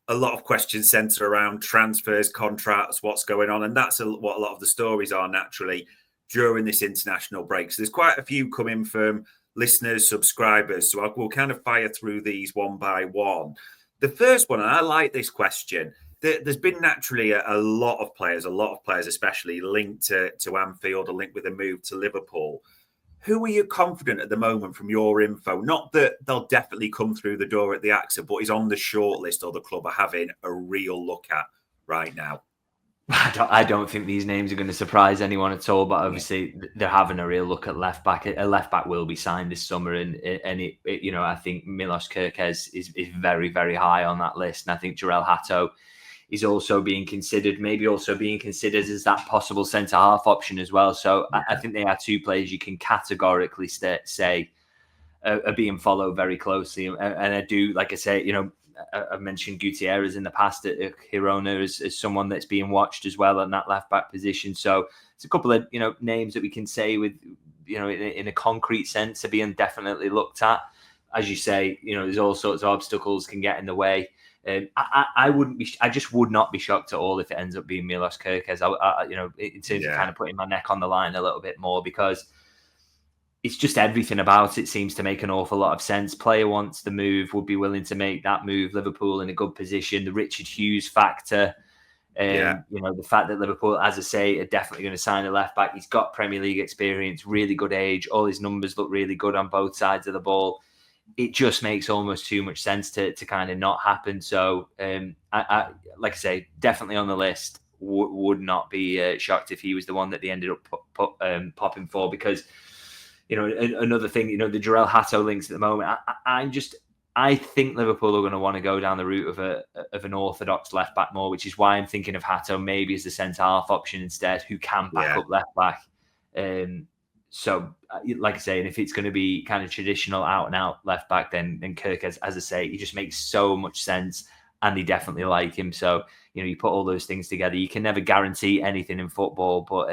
a lot of questions centre around transfers, contracts, what's going on. And that's what a lot of the stories are naturally during this international break. So there's quite a few coming from listeners, subscribers. So we'll kind of fire through these one by one. The first one, and I like this question, there's been naturally a lot of players especially linked to Anfield, or linked with a move to Liverpool. Who are you confident at the moment from your info? Not that they'll definitely come through the door at the AXA, but is on the shortlist or the club are having a real look at right now? I don't think these names are going to surprise anyone at all, but obviously they're having a real look at left back. A left back will be signed this summer, and I think Milos Kerkez is very, very high on that list, and I think Jarell Hato is also being considered, maybe also being considered as that possible centre half option as well. So I think they are two players you can categorically say are being followed very closely, and I do, like I say, I've mentioned Gutierrez in the past at Girona as someone that's being watched as well in that left back position. So it's a couple of names that we can say with in a concrete sense are being definitely looked at. As you say, there's all sorts of obstacles can get in the way. I just would not be shocked at all if it ends up being Milos Kerkez. In terms of kind of putting my neck on the line a little bit more, because it's just everything about it seems to make an awful lot of sense. Player wants the move, would be willing to make that move. Liverpool in a good position. The Richard Hughes factor, the fact that Liverpool, as I say, are definitely going to sign a left back. He's got Premier League experience, really good age. All his numbers look really good on both sides of the ball. It just makes almost too much sense to kind of not happen. So, I like I say, definitely on the list. Would not be shocked if he was the one that they ended up popping for, because. Another thing, the Jarell Hato links at the moment. I think Liverpool are going to want to go down the route of an orthodox left back more, which is why I'm thinking of Hato maybe as the centre half option instead, who can back up left back. So, like I say, and if it's going to be kind of traditional out and out left back, then Kerkez, as I say, he just makes so much sense, and they definitely like him. So, you put all those things together. You can never guarantee anything in football, but.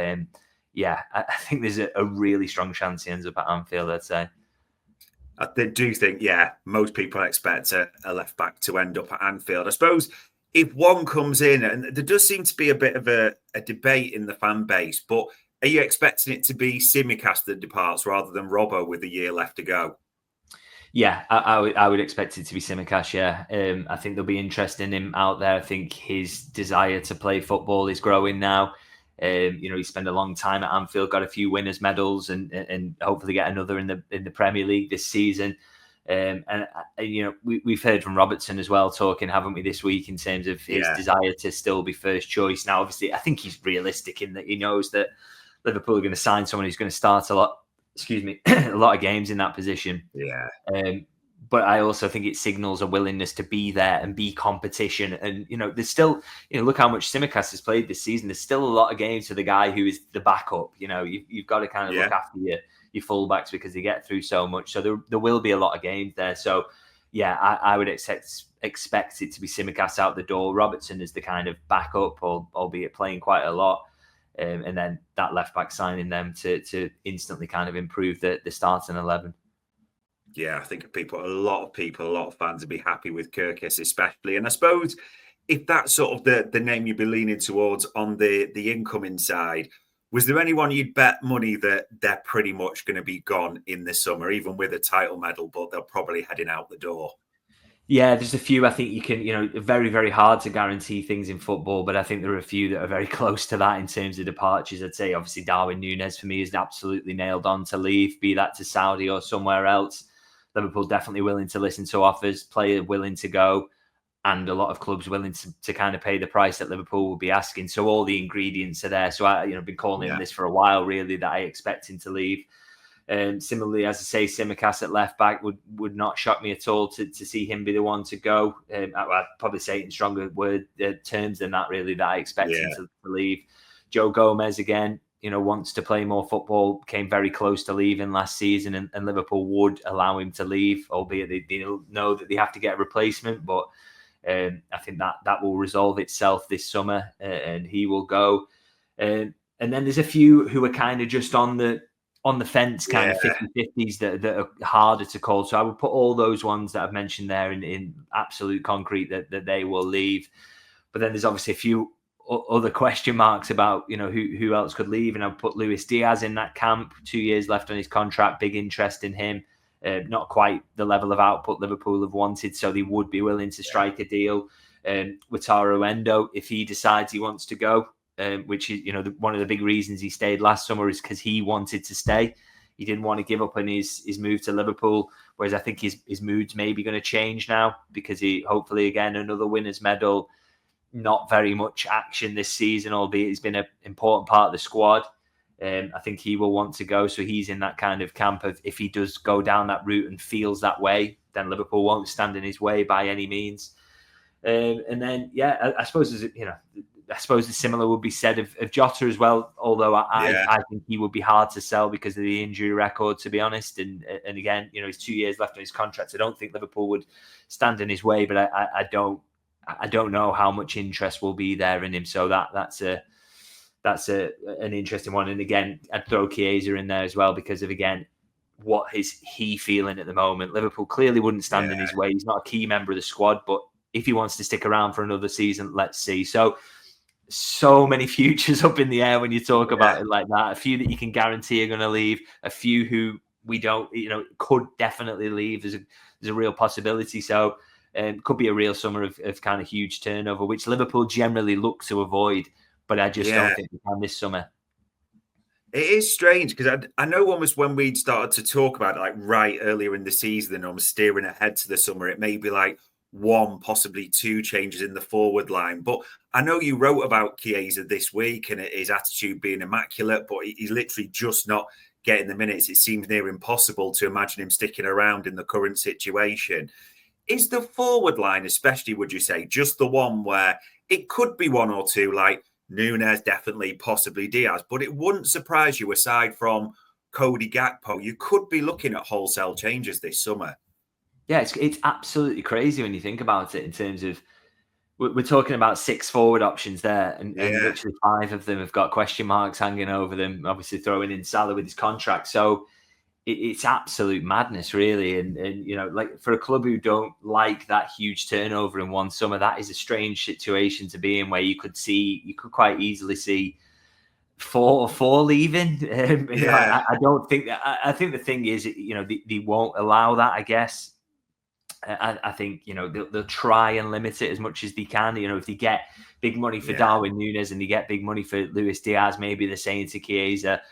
I think there's a really strong chance he ends up at Anfield, I'd say. I do think, most people expect a left back to end up at Anfield. I suppose if one comes in, and there does seem to be a bit of a debate in the fan base, but are you expecting it to be Tsimikas that departs rather than Robbo with a year left to go? Yeah, I would expect it to be Tsimikas, yeah. I think there'll be interest in him out there. I think his desire to play football is growing now. He spent a long time at Anfield, got a few winners' medals, and hopefully get another in the Premier League this season. We've heard from Robertson as well, talking, haven't we, this week in terms of his desire to still be first choice. Now, obviously, I think he's realistic in that he knows that Liverpool are going to sign someone who's going to start a lot of games in that position. Yeah. But I also think it signals a willingness to be there and be competition. And, there's still, look how much Tsimikas has played this season. There's still a lot of games for the guy who is the backup. You've got to kind of look after your fullbacks because they get through so much. So there will be a lot of games there. So, I would expect it to be Tsimikas out the door. Robertson is the kind of backup, albeit playing quite a lot. And then that left back signing them to instantly kind of improve the starting 11. Yeah, I think a lot of fans would be happy with Kerkez especially. And I suppose if that's sort of the name you'd be leaning towards on the incoming side, was there anyone you'd bet money that they're pretty much going to be gone in the summer, even with a title medal, but they're probably heading out the door? Yeah, there's a few. I think you can, very, very hard to guarantee things in football, but I think there are a few that are very close to that in terms of departures. I'd say obviously Darwin Núñez for me is absolutely nailed on to leave, be that to Saudi or somewhere else. Liverpool definitely willing to listen to offers, player willing to go, and a lot of clubs willing to kind of pay the price that Liverpool will be asking. So all the ingredients are there. So I've been calling him this for a while, really, that I expect him to leave. Similarly, as I say, Tsimikas at left back would not shock me at all to see him be the one to go. I'd probably say it in stronger terms than that, really, that I expect him to leave. Joe Gomez, again, wants to play more football, came very close to leaving last season, and Liverpool would allow him to leave, albeit they know that they have to get a replacement. But I think that will resolve itself this summer, and he will go. And then there's a few who are kind of just on the on the fence kind of 50-50s that are harder to call. So I would put all those ones that I've mentioned there in absolute concrete that they will leave. But then there's obviously a few other question marks about, who else could leave. And I'll put Luis Diaz in that camp. 2 years left on his contract. Big interest in him. Not quite the level of output Liverpool have wanted, so they would be willing to strike a deal. Wataru Endo, if he decides he wants to go, which is, one of the big reasons he stayed last summer is because he wanted to stay. He didn't want to give up on his move to Liverpool, whereas I think his mood's maybe going to change now because he hopefully, again, another winner's medal. Not very much action this season, albeit he's been an important part of the squad. I think he will want to go. So he's in that kind of camp of if he does go down that route and feels that way, then Liverpool won't stand in his way by any means. And then, I suppose, the similar would be said of Jota as well, although I think he would be hard to sell because of the injury record, to be honest. And again, he's 2 years left on his contract. I don't think Liverpool would stand in his way, but I don't know how much interest will be there in him. So that's an interesting one. And again, I'd throw Chiesa in there as well because of, again, what is he feeling at the moment? Liverpool clearly wouldn't stand in his way. He's not a key member of the squad, but if he wants to stick around for another season, let's see. So many futures up in the air when you talk about it like that. A few that you can guarantee are going to leave. A few who we don't, could definitely leave. There's a real possibility. So could be a real summer of kind of huge turnover, which Liverpool generally look to avoid. But I just don't think we can this summer. It is strange because I know almost when we'd started to talk about it, like right earlier in the season and I'm steering ahead to the summer, it may be like one, possibly two changes in the forward line. But I know you wrote about Chiesa this week and his attitude being immaculate, but he's literally just not getting the minutes. It seems near impossible to imagine him sticking around in the current situation. Is the forward line, especially, would you say, just the one where it could be one or two, like Nunes, definitely, possibly Diaz, but it wouldn't surprise you, aside from Cody Gakpo, you could be looking at wholesale changes this summer. Yeah, it's absolutely crazy when you think about it in terms of we're talking about 6 forward options there, and literally 5 of them have got question marks hanging over them, obviously throwing in Salah with his contract. So it's absolute madness, really. And like for a club who don't like that huge turnover in one summer, that is a strange situation to be in, where you could quite easily see 4 leaving. I don't think that. I think the thing is, they won't allow that, I guess. I think they'll try and limit it as much as they can. If they get big money for Darwin Núñez and they get big money for Luis Diaz, maybe they're saying to Chiesa,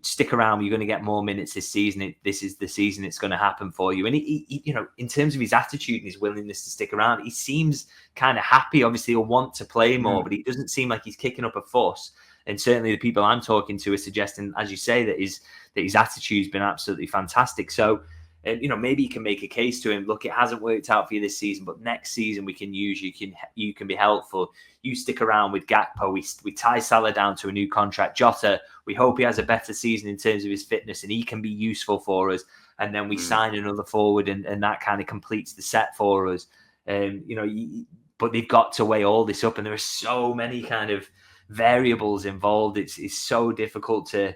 stick around, you're going to get more minutes this season. This is the season it's going to happen for you. And he in terms of his attitude and his willingness to stick around, he seems kind of happy. Obviously, he'll want to play more, but he doesn't seem like he's kicking up a fuss. And certainly the people I'm talking to are suggesting, as you say, that his attitude's been absolutely fantastic. So, maybe you can make a case to him. Look, it hasn't worked out for you this season, but next season we can use you. You can be helpful. You stick around with Gakpo. We tie Salah down to a new contract. Jota, we hope he has a better season in terms of his fitness and he can be useful for us. And then we sign another forward and that kind of completes the set for us. But they've got to weigh all this up, and there are so many kind of variables involved. It's so difficult to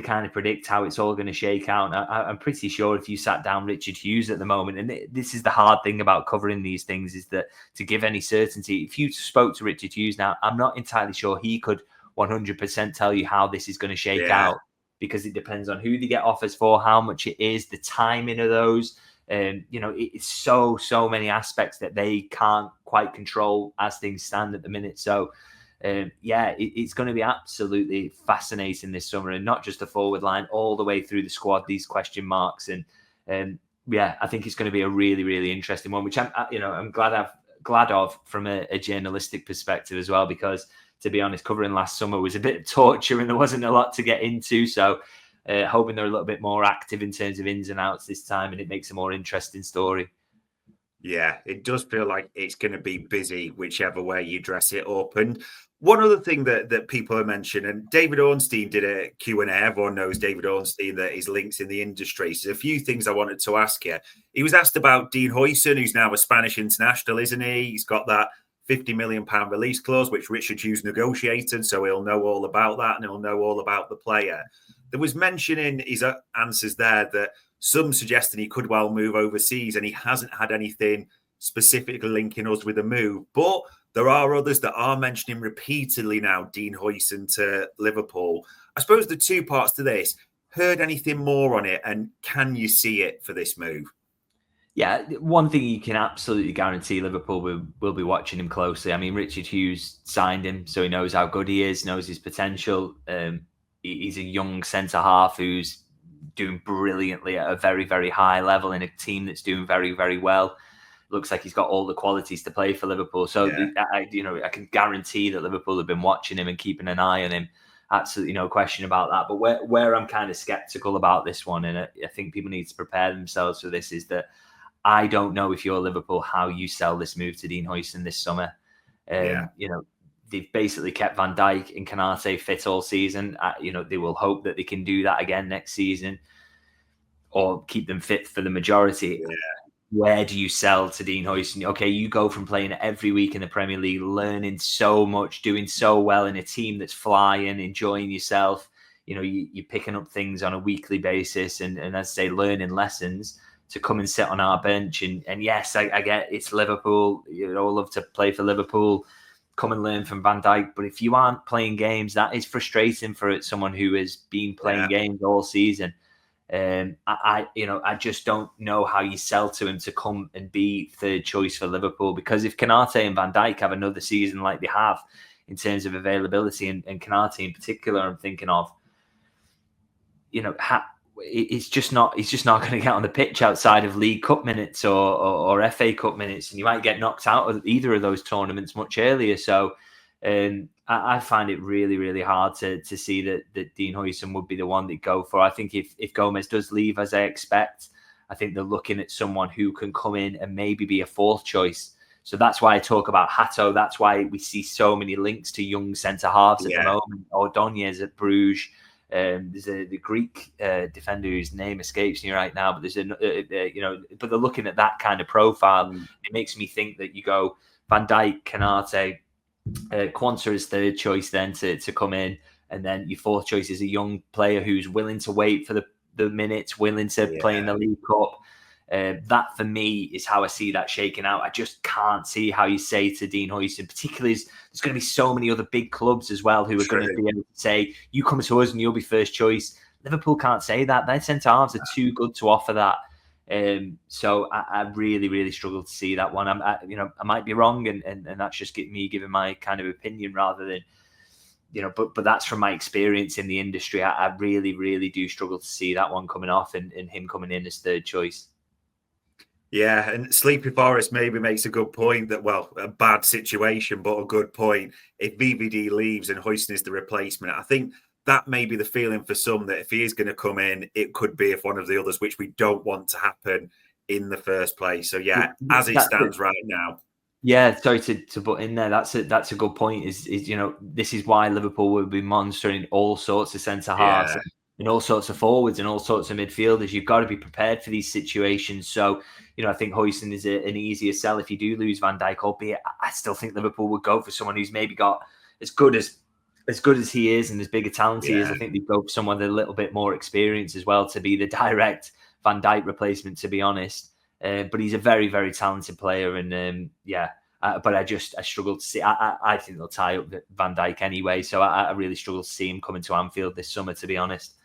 kind of predict how it's all going to shake out. I'm pretty sure if you sat down Richard Hughes at the moment, and this is the hard thing about covering these things, is that to give any certainty, if you spoke to Richard Hughes now, I'm not entirely sure he could 100% tell you how this is going to shake out, because it depends on who they get offers for, how much it is, the timing of those. It's so many aspects that they can't quite control as things stand at the minute. So it's going to be absolutely fascinating this summer, and not just the forward line, all the way through the squad, these question marks. And I think it's going to be a really, really interesting one, which I'm glad of from a journalistic perspective as well, because to be honest, covering last summer was a bit of torture and there wasn't a lot to get into. So hoping they're a little bit more active in terms of ins and outs this time, and it makes a more interesting story. Yeah, it does feel like it's going to be busy whichever way you dress it up. And one other thing that people have mentioned, and David Ornstein did a Q&A. Everyone knows David Ornstein, that his links in the industry. So a few things I wanted to ask you. He was asked about Dean Huijsen, who's now a Spanish international, isn't he? He's got that £50 million release clause, which Richard Hughes negotiated. So he'll know all about that and he'll know all about the player. there was mention in his answers there that some suggesting he could well move overseas, and he hasn't had anything specifically linking us with a move. But there are others that are mentioning repeatedly now Dean Huijsen to Liverpool. I suppose the two parts to this, heard anything more on it, and can you see it for this move? Yeah, one thing you can absolutely guarantee, Liverpool will be watching him closely. I mean, Richard Hughes signed him, so he knows how good he is, knows his potential. He's a young centre-half who's doing brilliantly at a very, very high level in a team that's doing very, very well. Looks like he's got all the qualities to play for Liverpool. So, I can guarantee that Liverpool have been watching him and keeping an eye on him. Absolutely no question about that. But where I'm kind of sceptical about this one, and I think people need to prepare themselves for this, is that I don't know if you're Liverpool how you sell this move to Dean Huijsen this summer. They've basically kept Van Dijk and Konate fit all season. They will hope that they can do that again next season, or keep them fit for the majority. Yeah. Where do you sell to Dean Huijsen? Okay, you go from playing every week in the Premier League, learning so much, doing so well in a team that's flying, enjoying yourself. You're picking up things on a weekly basis, and as I say, learning lessons, to come and sit on our bench. And yes, I get it's Liverpool. Love to play for Liverpool. Come and learn from Van Dijk. But if you aren't playing games, that is frustrating for someone who has been playing games all season. I just don't know how you sell to him to come and be third choice for Liverpool, because if Konate and Van Dijk have another season like they have in terms of availability, and Konate in particular, I'm thinking of, he's just not going to get on the pitch outside of League Cup minutes or FA Cup minutes, and you might get knocked out of either of those tournaments much earlier. So I find it really, really hard to see that Dean Huijsen would be the one that go for. I think if Gomez does leave, as I expect, I think they're looking at someone who can come in and maybe be a fourth choice. So that's why I talk about Hato. That's why we see so many links to young centre-halves at the moment. Ordóñez at Bruges. There's the Greek defender whose name escapes me right now, but there's but they're looking at that kind of profile. It makes me think that you go Van Dijk, Konate, Quansah is third choice then to come in, and then your fourth choice is a young player who's willing to wait for the minutes, willing to play in the League Cup. That for me is how I see that shaking out. I just can't see how you say to Dean Huijsen, particularly as there's going to be so many other big clubs as well who are going to be able to say, you come to us and you'll be first choice. Liverpool can't say that. Their centre-halves are too good to offer that. So I really, really struggle to see that one. I might be wrong, and that's just me giving my kind of opinion rather than, but that's from my experience in the industry. I really, really do struggle to see that one coming off and him coming in as third choice. Yeah, and Sleepy Forest maybe makes a good point that, a bad situation, but a good point. If VVD leaves and Huijsen is the replacement, I think that may be the feeling for some, that if he is going to come in, it could be if one of the others, which we don't want to happen in the first place. So as it stands right now. Yeah, sorry to butt in there. That's a good point. Is this is why Liverpool will be monitoring all sorts of centre halves and all sorts of forwards and all sorts of midfielders. You've got to be prepared for these situations. So I think Huijsen is an easier sell if you do lose Van Dijk. Albeit, I still think Liverpool would go for someone who's maybe got as good as he is and as big a talent he is. I think they'd go for someone with a little bit more experience as well to be the direct Van Dijk replacement, to be honest. But he's a very, very talented player, and but I struggle to see. I think they'll tie up Van Dijk anyway, so I really struggle to see him coming to Anfield this summer, to be honest.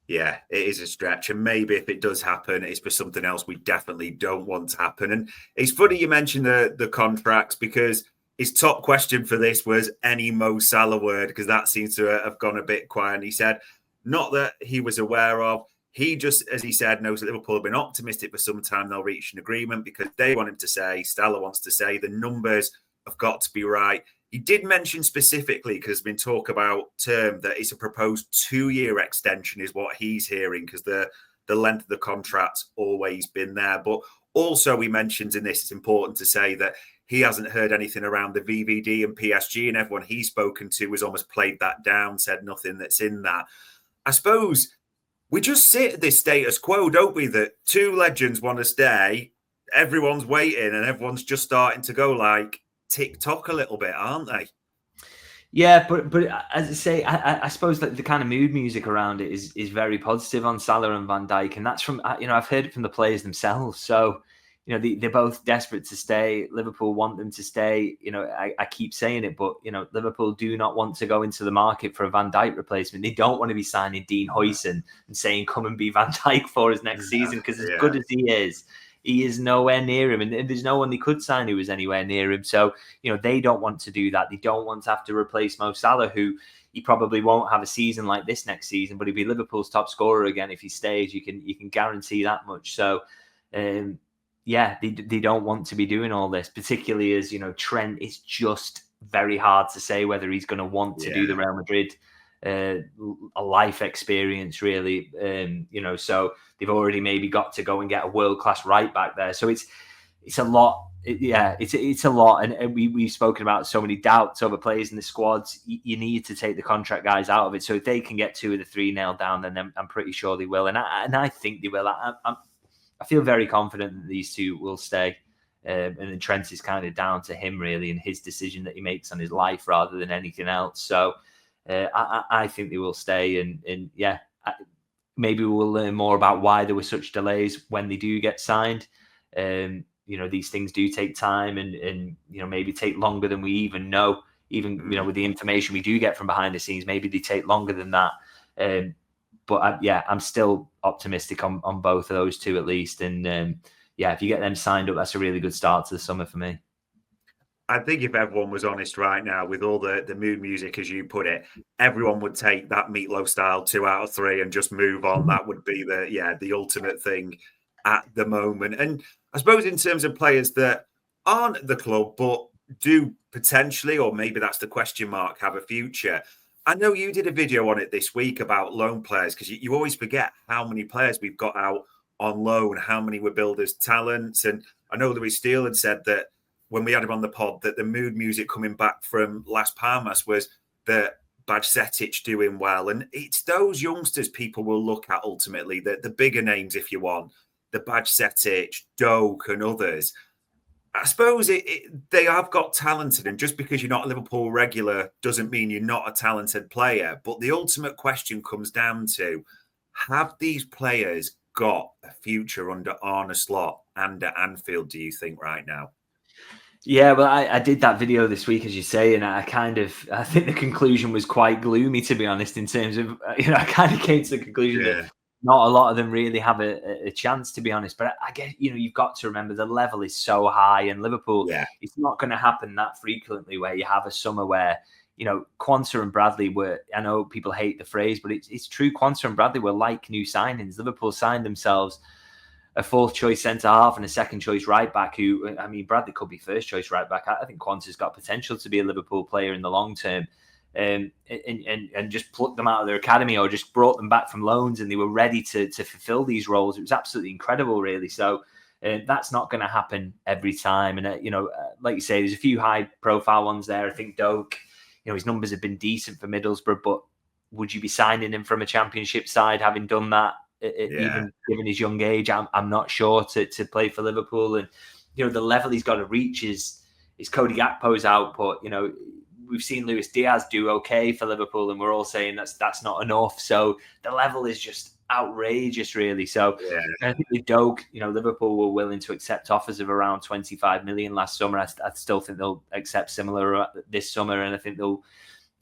Yeah, it is a stretch, and maybe if it does happen, it's for something else we definitely don't want to happen. And it's funny you mentioned the contracts, because his top question for this was any Mo Salah word, because that seems to have gone a bit quiet. And he said, not that he was aware of. He just, as he said, knows that Liverpool have been optimistic for some time they'll reach an agreement, because they want him to say, Salah wants to say, the numbers have got to be right. He did mention specifically, because there's been talk about that it's a proposed 2-year extension is what he's hearing, because the length of the contract's always been there. But also he mentions in this, it's important to say that he hasn't heard anything around the VVD and PSG, and everyone he's spoken to has almost played that down, said nothing that's in that. I suppose we just sit at this status quo, don't we? That two legends want to stay, everyone's waiting, and everyone's just starting to go like TikTok a little bit, aren't they? Yeah, but as I say, I suppose that the kind of mood music around it is very positive on Salah and Van Dijk, and that's from I've heard it from the players themselves. So they're both desperate to stay. Liverpool want them to stay. I keep saying it, but Liverpool do not want to go into the market for a Van Dijk replacement. They don't want to be signing Dean Huijsen and saying come and be Van Dijk for us next season, because as good as he is nowhere near him, and there's no one they could sign who was anywhere near him. So, they don't want to do that. They don't want to have to replace Mo Salah, who he probably won't have a season like this next season, but he'll be Liverpool's top scorer again if he stays. You can guarantee that much. So, they don't want to be doing all this, particularly as, Trent is just very hard to say whether he's going to want to do the Real Madrid a life experience, really. So they've already maybe got to go and get a world-class right back there. So it's a lot. It's a lot. And we've spoken about so many doubts over players in the squads. You need to take the contract guys out of it. So if they can get 2 of the 3 nailed down, then I'm pretty sure they will. And I think they will. I feel very confident that these 2 will stay. And then Trent is kind of down to him, really, and his decision that he makes on his life rather than anything else. So I think they will stay. And maybe we'll learn more about why there were such delays when they do get signed. These things do take time and maybe take longer than we even know. Even, with the information we do get from behind the scenes, maybe they take longer than that. But I'm still optimistic on both of those 2 at least. And if you get them signed up, that's a really good start to the summer for me. I think if everyone was honest right now, with all the mood music, as you put it, everyone would take that Milos style 2 out of 3 and just move on. That would be the ultimate thing at the moment. And I suppose in terms of players that aren't at the club, but do potentially, or maybe that's the question mark, have a future. I know you did a video on it this week about loan players, because you always forget how many players we've got out on loan, how many were billed as talents. And I know Louis Steele had said that when we had him on the pod, that the mood music coming back from Las Palmas was that Bajcetic doing well. And it's those youngsters people will look at ultimately, the bigger names, if you want, the Bajcetic, Doak and others. I suppose they have got talented, and just because you're not a Liverpool regular doesn't mean you're not a talented player. But the ultimate question comes down to, have these players got a future under Arne Slot and at Anfield, do you think, right now? Yeah, well, I did that video this week, as you say, and I think the conclusion was quite gloomy, to be honest, in terms of, I kind of came to the conclusion that not a lot of them really have a chance, to be honest. But I guess, you've got to remember the level is so high, and Liverpool, it's not going to happen that frequently where you have a summer where, Quansah and Bradley were, I know people hate the phrase, but it's true. Quansah and Bradley were like new signings. Liverpool signed themselves a 4th choice centre half and a 2nd choice right back, who, Bradley could be 1st choice right back. I think Quansah's got potential to be a Liverpool player in the long term. And just plucked them out of their academy or just brought them back from loans, and they were ready to fulfill these roles. It was absolutely incredible, really. So that's not going to happen every time. And, like you say, there's a few high profile ones there. I think Doak, his numbers have been decent for Middlesbrough, but would you be signing him from a championship side having done that? Even given his young age, I'm not sure to play for Liverpool. And the level he's got to reach is Cody Gakpo's output. We've seen Luis Diaz do okay for Liverpool, and we're all saying that's not enough. So the level is just outrageous, really. So I think with Doak, Liverpool were willing to accept offers of around 25 million last summer. I still think they'll accept similar this summer, and I think they'll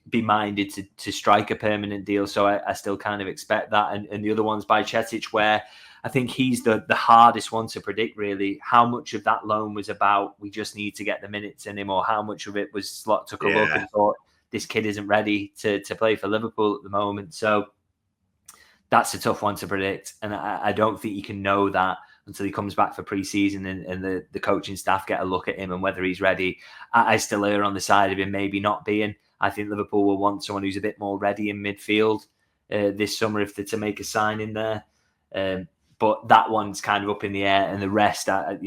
be minded to strike a permanent deal. So I still kind of expect that. And the other one's Bajcetic, where I think he's the hardest one to predict, really. How much of that loan was about, we just need to get the minutes in him, or how much of it was Slot took a look and thought, this kid isn't ready to play for Liverpool at the moment. So that's a tough one to predict. And I don't think you can know that until he comes back for pre-season and the coaching staff get a look at him and whether he's ready. I still err on the side of him maybe not being. I think Liverpool will want someone who's a bit more ready in midfield this summer if they're to make a sign in there. But that one's kind of up in the air, and the rest, I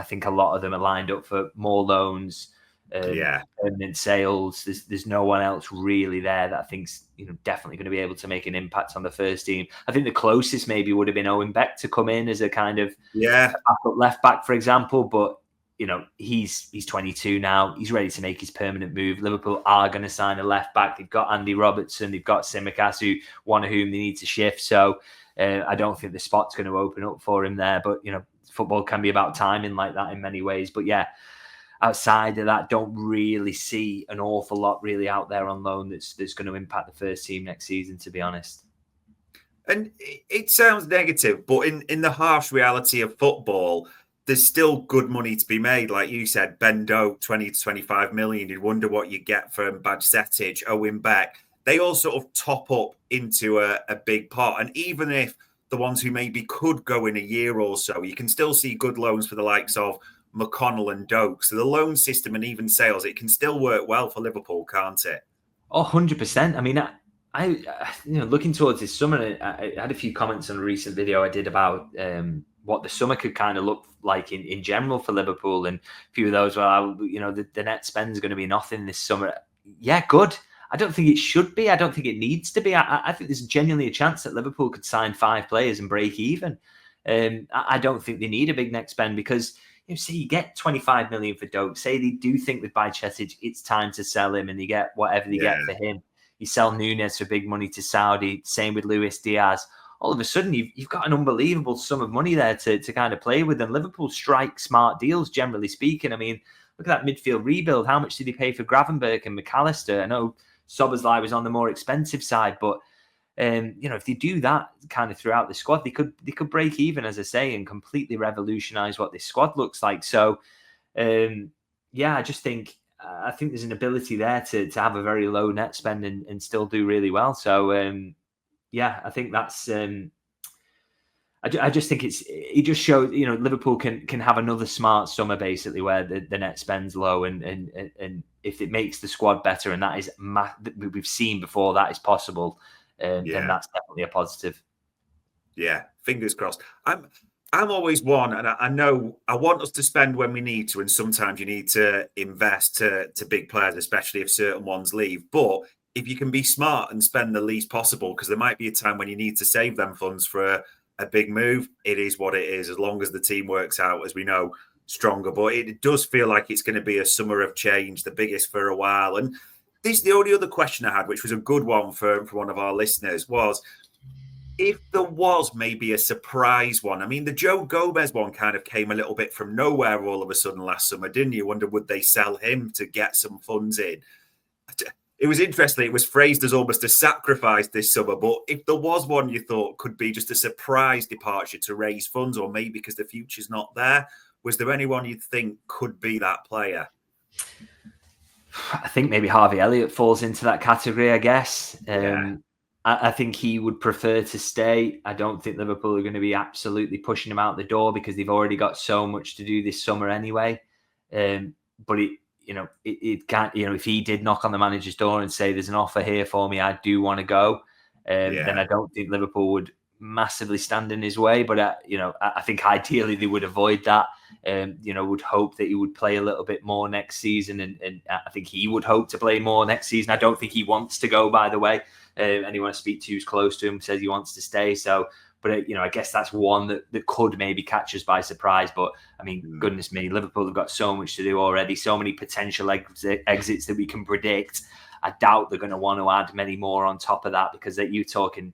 think a lot of them are lined up for more loans, permanent sales. There's no one else really there that I think's definitely going to be able to make an impact on the first team. I think the closest maybe would have been Owen Beck to come in as a kind of backup left back, for example. But he's 22 now. He's ready to make his permanent move. Liverpool are going to sign a left back. They've got Andy Robertson. They've got Tsimikas, one of whom they need to shift. So I don't think the spot's going to open up for him there. But, football can be about timing like that in many ways. But yeah, outside of that, don't really see an awful lot really out there on loan that's going to impact the first team next season, to be honest. And it sounds negative, but in the harsh reality of football, there's still good money to be made. Like you said, Ben Doak, 20 to 25 million. You'd wonder what you get from Bajcetic, Owen Beck. They all sort of top up into a big pot. And even if the ones who maybe could go in a year or so, you can still see good loans for the likes of McConnell and Doak. So the loan system and even sales, it can still work well for Liverpool, can't it? Oh, 100%. I mean, I looking towards this summer, I had a few comments on a recent video I did about what the summer could kind of look like in general for Liverpool. And a few of those were, the net spend is going to be nothing this summer. Yeah, good. I don't think it should be. I don't think it needs to be. I think there's genuinely a chance that Liverpool could sign 5 players and break even. I don't think they need a big net spend because, say you get 25 million for Doak. Say they do think with Bajcetic it's time to sell him and they get whatever they get for him. You sell Núñez for big money to Saudi. Same with Luis Diaz. All of a sudden, you've got an unbelievable sum of money there to kind of play with. And Liverpool strike smart deals, generally speaking. I mean, look at that midfield rebuild. How much did he pay for Gravenberch and McAllister? I know Szoboszlai was on the more expensive side, but if they do that kind of throughout the squad, they could break even, as I say, and completely revolutionise what this squad looks like. So, I just think. I think there's an ability there to have a very low net spend and still do really well. So, I think that's. I just think it just shows Liverpool can have another smart summer basically where the net spend's low and if it makes the squad better and that is we've seen before that is possible, then that's definitely a positive. Yeah, fingers crossed. I'm always one, and I know I want us to spend when we need to, and sometimes you need to invest to big players, especially if certain ones leave. But if you can be smart and spend the least possible, because there might be a time when you need to save them funds for a big move, it is what it is, as long as the team works out, as we know, stronger. But it does feel like it's going to be a summer of change, the biggest for a while. And the only other question I had, which was a good one for one of our listeners, was if there was maybe a surprise one. I mean, the Joe Gomez one kind of came a little bit from nowhere all of a sudden last summer, didn't you? Wonder, would they sell him to get some funds in? It was interesting. It was phrased as almost a sacrifice this summer. But if there was one you thought could be just a surprise departure to raise funds, or maybe because the future's not there, was there anyone you'd think could be that player? I think maybe Harvey Elliott falls into that category, I guess. I think he would prefer to stay. I don't think Liverpool are going to be absolutely pushing him out the door because they've already got so much to do this summer anyway. But it can't. If he did knock on the manager's door and say, "There's an offer here for me, I do want to go," then I don't think Liverpool would massively stand in his way. But I think ideally they would avoid that. Would hope that he would play a little bit more next season, and I think he would hope to play more next season. I don't think he wants to go, by the way. Anyone I speak to who's close to him says he wants to stay. So, but I guess that's one that could maybe catch us by surprise. But I mean, goodness me, Liverpool have got so much to do already, so many potential exits that we can predict. I doubt they're going to want to add many more on top of that because you're talking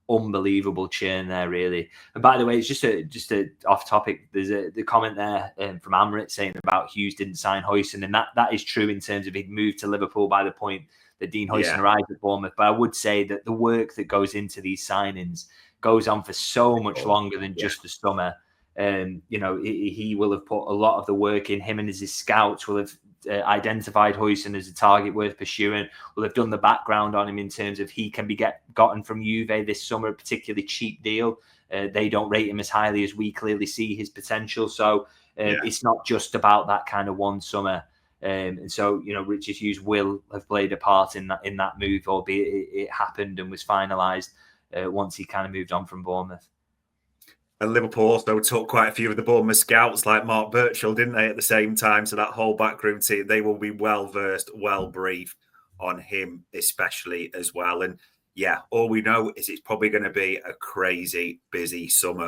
unbelievable churn there, really. And by the way, it's just a off topic. There's the comment there from Amrit saying about Hughes didn't sign Huijsen, and that is true in terms of he'd moved to Liverpool by the point that Dean Huijsen arrived at Bournemouth. But I would say that the work that goes into these signings goes on for so much longer than just the summer. He will have put a lot of the work in. Him and his scouts will have identified Huijsen as a target worth pursuing. Will have done the background on him in terms of he can be gotten from Juve this summer, a particularly cheap deal. They don't rate him as highly as we clearly see his potential. So it's not just about that kind of one summer. And so, Richard Hughes will have played a part in that move, albeit it happened and was finalised once he kind of moved on from Bournemouth. And Liverpool also took quite a few of the Bournemouth scouts like Mark Birchall, didn't they, at the same time? So that whole backroom team, they will be well-versed, well-briefed on him especially as well. And yeah, all we know is it's probably going to be a crazy busy summer.